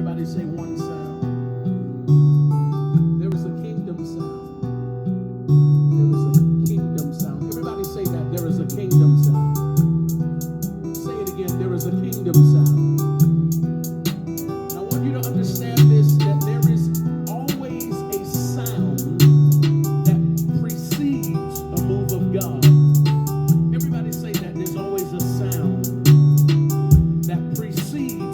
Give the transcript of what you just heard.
Everybody say one sound. There is a kingdom sound. There is a kingdom sound. Everybody say that. There is a kingdom sound. Say it again. There is a kingdom sound. And I want you to understand this, that there is always a sound that precedes a move of God. Everybody say that. There's always a sound that precedes